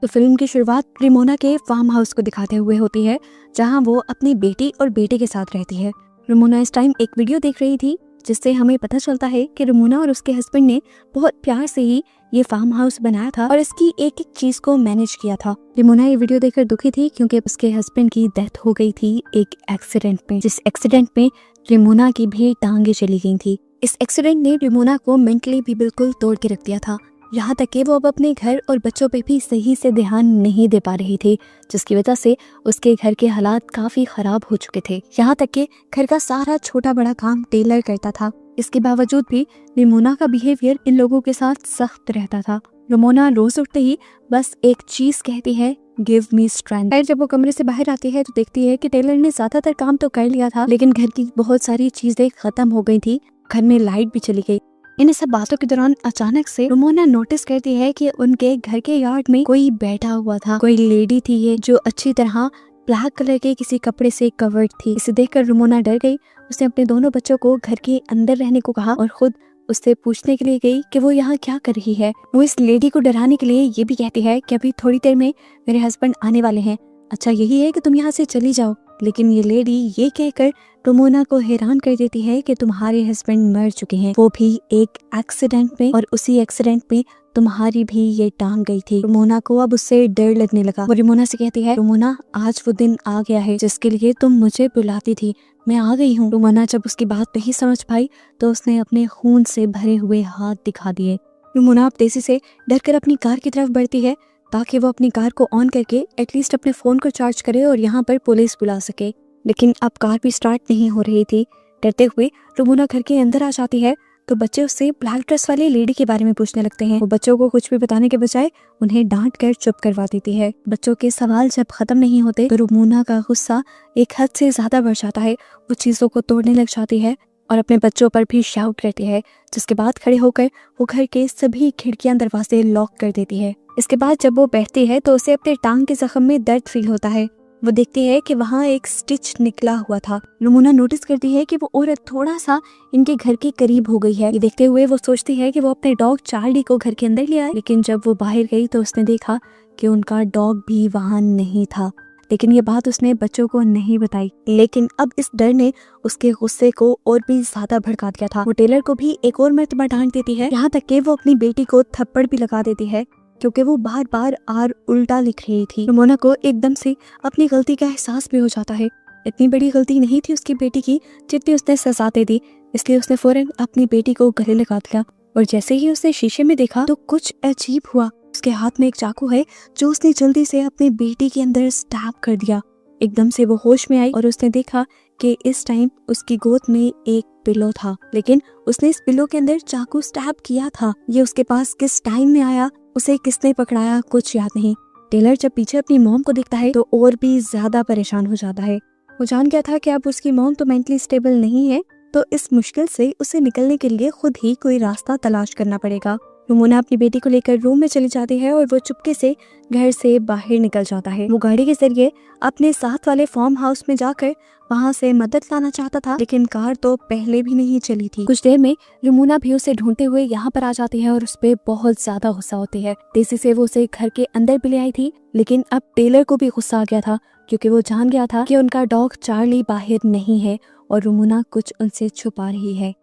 तो फिल्म की शुरुआत रेमोना के फार्म हाउस को दिखाते हुए होती है, जहां वो अपनी बेटी और बेटे के साथ रहती है। रेमोना इस टाइम एक वीडियो देख रही थी, जिससे हमें पता चलता है कि रेमोना और उसके हस्बैंड ने बहुत प्यार से ही ये फार्म हाउस बनाया था और इसकी एक एक चीज को मैनेज किया था। रेमोना ये वीडियो देखकर दुखी थी, क्योंकि उसके हस्बैंड की डेथ हो गई थी एक एक्सीडेंट में, जिस एक्सीडेंट में रेमोना की भी टांगे चली गई थी। इस एक्सीडेंट ने रेमोना को मेंटली भी बिल्कुल तोड़ के रख दिया था, यहाँ तक कि वो अब अपने घर और बच्चों पे भी सही से ध्यान नहीं दे पा रही थी, जिसकी वजह से उसके घर के हालात काफी खराब हो चुके थे। यहाँ तक कि घर का सारा छोटा बड़ा काम टेलर करता था। इसके बावजूद भी रेमोना का बिहेवियर इन लोगों के साथ सख्त रहता था। रेमोना रोज उठते ही बस एक चीज कहती है, गिव मी स्ट्रेंथ। जब वो कमरे से बाहर आती है तो देखती है कि टेलर ने ज्यादातर काम तो कर लिया था, लेकिन घर की बहुत सारी चीजें खत्म हो गई थी। घर में लाइट भी चली गई। इन सब बातों के दौरान अचानक से रेमोना नोटिस करती है कि उनके घर के यार्ड में कोई बैठा हुआ था। कोई लेडी थी ये, जो अच्छी तरह ब्लैक कलर के किसी कपड़े से कवर्ड थी। इसे देखकर रेमोना डर गई। उसने अपने दोनों बच्चों को घर के अंदर रहने को कहा और खुद उससे पूछने के लिए गई कि वो यहाँ क्या कर रही है। वो इस लेडी को डराने के लिए ये भी कहती है कि अभी थोड़ी देर में मेरे हस्बैंड आने वाले हैं, अच्छा यही है कि तुम यहाँ से चली जाओ। लेकिन ये लेडी ये कहकर रेमोना को हैरान कर देती है कि तुम्हारे हस्बैंड मर चुके हैं, वो भी एक एक्सीडेंट में, और उसी एक्सीडेंट में तुम्हारी भी ये टांग गई थी। रेमोना को अब उससे डर लगने लगा। वो रेमोना से कहती है, रेमोना आज वो दिन आ गया है जिसके लिए तुम मुझे बुलाती थी, मैं आ गई हूँ। रेमोना जब उसकी बात नहीं समझ पाई तो उसने अपने खून से भरे हुए हाथ दिखा दिए। रेमोना अब तेजी से डर कर अपनी कार की तरफ बढ़ती है, ताकि वो अपनी कार को ऑन करके एटलीस्ट अपने फोन को चार्ज करे और यहाँ पर पुलिस बुला सके। लेकिन अब कार भी स्टार्ट नहीं हो रही थी। डरते हुए रेमोना घर के अंदर आ जाती है तो बच्चे उससे ब्लैक ड्रेस वाली लेडी के बारे में पूछने लगते हैं। वो बच्चों को कुछ भी बताने के बजाय उन्हें डांट कर चुप करवा देती है। बच्चों के सवाल जब खत्म नहीं होते तो रेमोना का गुस्सा एक हद से ज्यादा बढ़ जाता है। वो चीजों को तोड़ने लग जाती है और अपने बच्चों पर भी शाउट करती है, जिसके बाद खड़े होकर वो घर के सभी खिड़कियां दरवाजे लॉक कर देती है। इसके बाद जब वो बैठती है तो उसे अपने टांग के जख्म में दर्द फील होता है। वो देखती है कि वहाँ एक स्टिच निकला हुआ था। रेमोना नोटिस करती है कि वो औरत थोड़ा सा इनके घर के करीब हो गई है। ये देखते हुए वो सोचती है कि वो अपने डॉग चार्ली को घर के अंदर ले आए, लेकिन जब वो बाहर गई तो उसने देखा कि उनका डॉग भी वहाँ नहीं था। लेकिन ये बात उसने बच्चों को नहीं बताई। लेकिन अब इस डर ने उसके गुस्से को और भी ज्यादा भड़का दिया था। वो टेलर को भी एक और मर्तबा डांट देती है, यहाँ तक कि वो अपनी बेटी को थप्पड़ भी लगा देती है, क्योंकि वो बार बार आर उल्टा लिख रही थी। रेमोना को एकदम से अपनी गलती का एहसास भी हो जाता है। इतनी बड़ी गलती नहीं थी उसकी बेटी की जितनी उसने सजा दे दी, इसलिए उसने फौरन अपनी बेटी को गले लगा दिया। और जैसे ही उसने शीशे में देखा तो कुछ अजीब हुआ। उसके हाथ में एक चाकू है जो उसने जल्दी से अपनी बेटी के अंदर स्टैब कर दिया। एकदम से वो होश में आई और उसने देखा कि इस टाइम उसकी गोद में एक पिलो था, लेकिन उसने इस पिलो के अंदर चाकू स्टैब किया था। ये उसके पास किस टाइम में आया, उसे किसने पकड़ाया, कुछ याद नहीं। टेलर जब पीछे अपनी मॉम को देखता है तो और भी ज्यादा परेशान हो जाता है। वो जान गया था कि अब उसकी मॉम तो मेंटली स्टेबल नहीं है, तो इस मुश्किल से उसे निकलने के लिए खुद ही कोई रास्ता तलाश करना पड़ेगा। रेमोना अपनी बेटी को लेकर रूम में चली जाती है और वो चुपके से घर से बाहर निकल जाता है। वो गाड़ी के जरिए अपने साथ वाले फार्म हाउस में जाकर वहाँ से मदद लाना चाहता था, लेकिन कार तो पहले भी नहीं चली थी। कुछ देर में रेमोना भी उसे ढूंढते हुए यहाँ पर आ जाती है और उस पर बहुत ज्यादा गुस्सा होती है। तेजी से वो उसे घर के अंदर भी ले आई थी, लेकिन अब टेलर को भी गुस्सा आ गया था, क्योंकि वो जान गया था कि उनका डॉग चार्ली बाहर नहीं है और रेमोना कुछ उनसे छुपा रही है।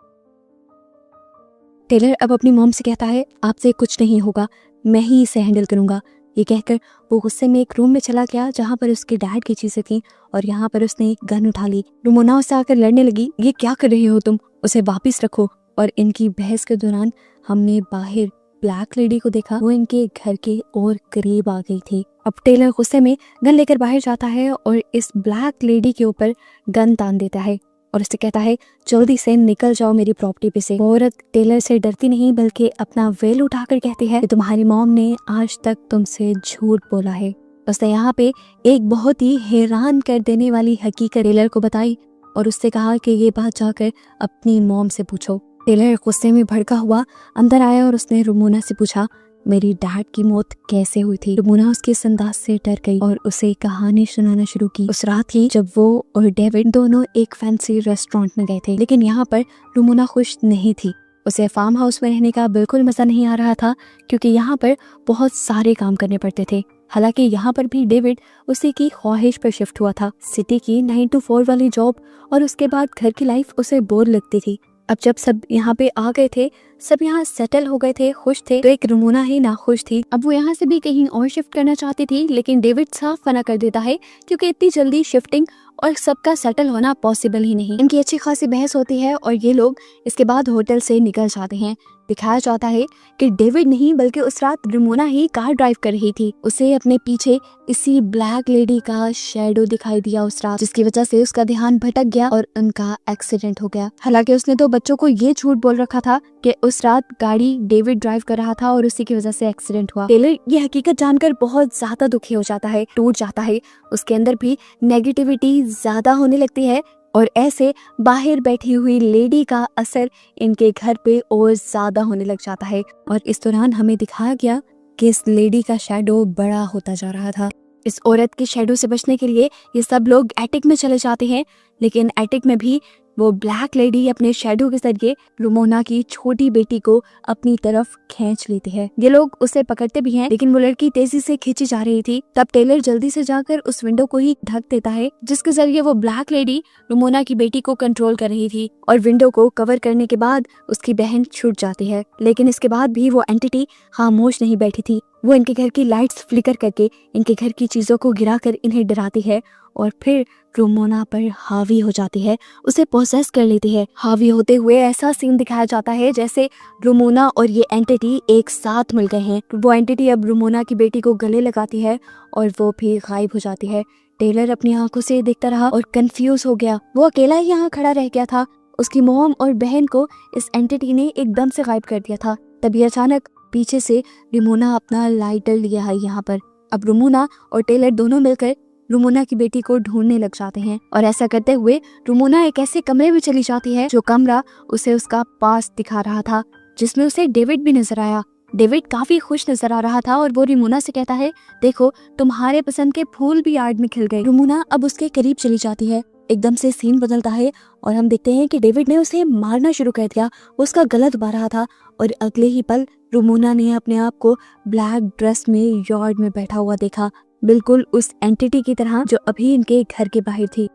टेलर अब अपनी मॉम से कहता है, आपसे कुछ नहीं होगा, मैं ही इसे हैंडल करूंगा। ये कहकर वो गुस्से में एक रूम में चला गया जहाँ पर उसके डैड की चीजें थी और यहाँ पर उसने एक गन उठा ली। रेमोना उससे आकर लड़ने लगी, ये क्या कर रही हो तुम, उसे वापिस रखो। और इनकी बहस के दौरान हमने बाहर ब्लैक लेडी को देखा, वो इनके घर के और करीब आ गई थी। अब टेलर गुस्से में गन लेकर बाहर जाता है और इस ब्लैक लेडी के ऊपर गन तान देता है और उससे कहता है, जल्दी से निकल जाओ मेरी प्रॉपर्टी पे से। वो औरत टेलर से डरती नहीं बल्कि अपना वेल उठाकर कहती है कि तुम्हारी मॉम ने आज तक तुमसे झूठ बोला है। उसने यहाँ पे एक बहुत ही हैरान कर देने वाली हकीकत टेलर को बताई और उससे कहा कि ये बात जाकर अपनी मॉम से पूछो। टेलर गुस्से में भड़का हुआ अंदर आया और उसने रेमोना से पूछा, मेरी डैड की मौत कैसे हुई थी। रेमोना उसके इस अंदाज से डर गई और उसे कहानी सुनाना शुरू की। उस रात ही जब वो और डेविड दोनों एक फैंसी रेस्टोरेंट में गए थे, लेकिन यहाँ पर रेमोना खुश नहीं थी। उसे फार्म हाउस में रहने का बिल्कुल मजा नहीं आ रहा था, क्योंकि यहाँ पर बहुत सारे काम करने पड़ते थे। हालांकि यहाँ पर भी डेविड उसी की ख्वाहिश पर शिफ्ट हुआ था। सिटी की 9 to 4 वाली जॉब और उसके बाद घर की लाइफ उसे बोर लगती थी। अब जब सब यहाँ पे आ गए थे, सब यहाँ सेटल हो गए थे, खुश थे, तो एक रुमोना ही नाखुश थी। अब वो यहाँ से भी कहीं और शिफ्ट करना चाहती थी, लेकिन डेविड साफ मना कर देता है क्योंकि इतनी जल्दी शिफ्टिंग और सबका सेटल होना पॉसिबल ही नहीं। इनकी अच्छी खासी बहस होती है और ये लोग इसके बाद होटल से निकल जाते हैं। दिखाया जाता है कि डेविड नहीं बल्कि उस रात रुमोना ही कार ड्राइव कर रही थी। उसे अपने पीछे इसी ब्लैक लेडी का शैडो दिखाई दिया उस रात, जिसकी वजह से उसका ध्यान भटक गया और उनका एक्सीडेंट हो गया। हालांकि उसने तो बच्चों को ये झूठ बोल रखा था कि उस रात गाड़ी डेविड ड्राइव कर रहा था और उसी की वजह से एक्सीडेंट हुआ। टेलर ये हकीकत जानकर बहुत ज्यादा दुखी हो जाता है, टूट जाता है। उसके अंदर भी नेगेटिविटी ज्यादा होने लगती है और ऐसे बाहर बैठी हुई लेडी का असर इनके घर पे और ज्यादा होने लग जाता है। और इस दौरान हमें दिखाया गया कि इस लेडी का शैडो बड़ा होता जा रहा था। इस औरत के शैडो से बचने के लिए ये सब लोग एटिक में चले जाते हैं, लेकिन एटिक में भी वो ब्लैक लेडी अपने शैडो के जरिए रुमोना की छोटी बेटी को अपनी तरफ खींच लेती है। ये लोग उसे पकड़ते भी हैं, लेकिन वो लड़की तेजी से खींची जा रही थी। तब टेलर जल्दी से जाकर उस विंडो को ही ढक देता है, जिसके जरिए वो ब्लैक लेडी रुमोना की बेटी को कंट्रोल कर रही थी। और विंडो को कवर करने के बाद उसकी बहन छूट जाती है, लेकिन इसके बाद भी वो एंटिटी खामोश नहीं बैठी थी। वो इनके घर की लाइट्स फ्लिकर करके इनके घर की चीजों को गिराकर इन्हें डराती है और फिर रुमोना पर हावी हो जाती है, उसे पोसेस कर लेती है। हावी होते हुए ऐसा सीन दिखाया जाता है जैसे रुमोना और ये एंटिटी एक साथ मिल गए हैं। वो एंटिटी अब रुमोना की बेटी को गले लगाती है और वो भी गायब हो जाती है। टेलर अपनी आंखों से देखता रहा और कंफ्यूज हो गया। वो अकेला ही यहाँ खड़ा रह गया था। उसकी मॉम और बहन को इस एंटिटी ने एकदम से गायब कर दिया था। तभी अचानक पीछे से रुमोना अपना लाइटर लिया है यहाँ पर। अब रुमोना और टेलर दोनों मिलकर रुमोना की बेटी को ढूंढने लग जाते हैं और ऐसा करते हुए रुमोना एक ऐसे कमरे में चली जाती है जो कमरा उसे उसका पास्ट दिखा रहा था, जिसमें उसे डेविड भी नजर आया। डेविड काफी खुश नजर आ रहा था और वो रुमोना से कहता है, देखो तुम्हारे पसंद के फूल भी यार्ड में खिल गए। रुमोना अब उसके करीब चली जाती है। एकदम से सीन बदलता है और हम देखते हैं कि डेविड ने उसे मारना शुरू कर दिया। वो उसका गला दबा रहा था और अगले ही पल रुमोना ने अपने आप को ब्लैक ड्रेस में यार्ड में बैठा हुआ देखा, बिल्कुल उस एंटिटी की तरह जो अभी इनके घर के बाहर थी।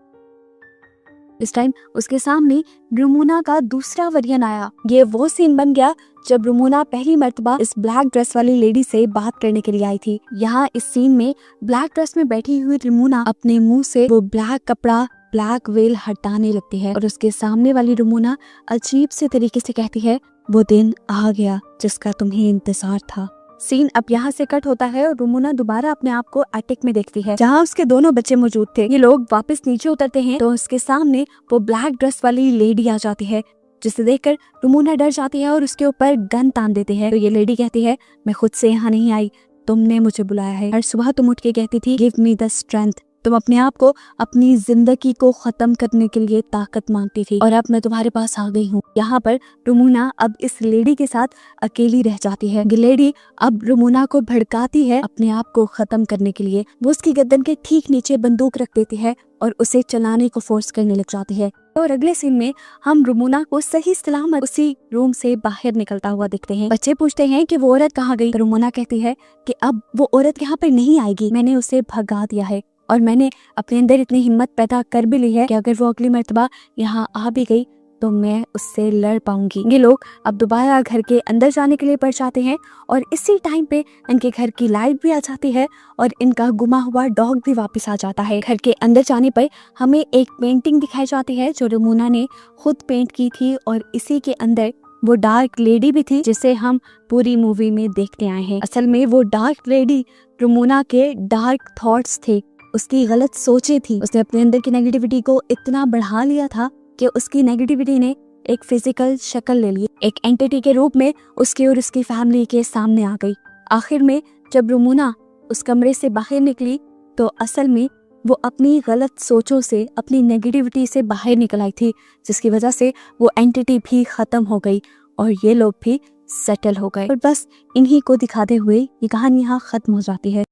इस टाइम उसके सामने रुमोना का दूसरा वर्जन आया। ये वो सीन बन गया जब रुमोना पहली मर्तबा इस ब्लैक ड्रेस वाली लेडी से बात करने के लिए आई थी। यहाँ इस सीन में ब्लैक ड्रेस में बैठी हुई रुमोना अपने मुंह से वो ब्लैक कपड़ा, ब्लैक वेल हटाने लगती है और उसके सामने वाली रुमोना अजीब से तरीके से कहती है, वो दिन आ गया जिसका तुम्हें इंतजार था। सीन अब यहाँ से कट होता है और रुमोना दोबारा अपने आप को एटिक में देखती है जहाँ उसके दोनों बच्चे मौजूद थे। ये लोग वापस नीचे उतरते हैं तो उसके सामने वो ब्लैक ड्रेस वाली लेडी आ जाती है, जिसे देखकर रुमोना डर जाती है और उसके ऊपर गन तान देते हैं। तो ये लेडी कहती है, मैं खुद से यहाँ नहीं आई, तुमने मुझे बुलाया है। हर सुबह तुम उठ के कहती थी, गिव मी द स्ट्रेंथ। तुम अपने आप को अपनी जिंदगी को खत्म करने के लिए ताकत मांगती थी और अब मैं तुम्हारे पास आ गई हूँ। यहाँ पर रुमोना अब इस लेडी के साथ अकेली रह जाती है। लेडी अब रुमोना को भड़काती है अपने आप को खत्म करने के लिए। वो उसकी गर्दन के ठीक नीचे बंदूक रख देती है और उसे चलाने को फोर्स करने लग जाती है। और अगले सीन में हम रुमोना को सही सलामत उसी रूम से बाहर निकलता हुआ देखते हैं। बच्चे पूछते हैं कि वो औरत कहाँ गई। तो रुमोना कहती है कि अब वो औरत यहाँ पर नहीं आएगी, मैंने उसे भगा दिया है और मैंने अपने अंदर इतनी हिम्मत पैदा कर भी ली है कि अगर वो अगली मर्तबा यहाँ आ भी गई तो मैं उससे लड़ पाऊंगी। ये लोग अब दोबारा घर के अंदर जाने के लिए बढ़ जाते हैं और इसी टाइम पे इनके घर की लाइट भी आ जाती है और इनका गुमा हुआ डॉग भी वापस आ जाता है। घर के अंदर जाने पर हमें एक पेंटिंग दिखाई जाती है जो रुमोना ने खुद पेंट की थी और इसी के अंदर वो डार्क लेडी भी थी जिसे हम पूरी मूवी में देखते आए हैं। असल में वो डार्क लेडी रुमोना के डार्क थॉट्स थे, उसकी गलत सोचें थी। उसने अपने अंदर की नेगेटिविटी को इतना बढ़ा लिया था कि उसकी नेगेटिविटी ने एक फिजिकल शक्ल ले ली, एक एंटिटी के रूप में उसके और उसकी फैमिली के सामने आ गई। आखिर में जब रुमोना उस कमरे से बाहर निकली तो असल में वो अपनी गलत सोचों से, अपनी नेगेटिविटी से बाहर निकल आई थी, जिसकी वजह से वो एंटिटी भी खत्म हो गई और ये लोग भी सेटल हो गए। और बस इन्हीं को दिखाते हुए ये कहानी यहाँ खत्म हो जाती है।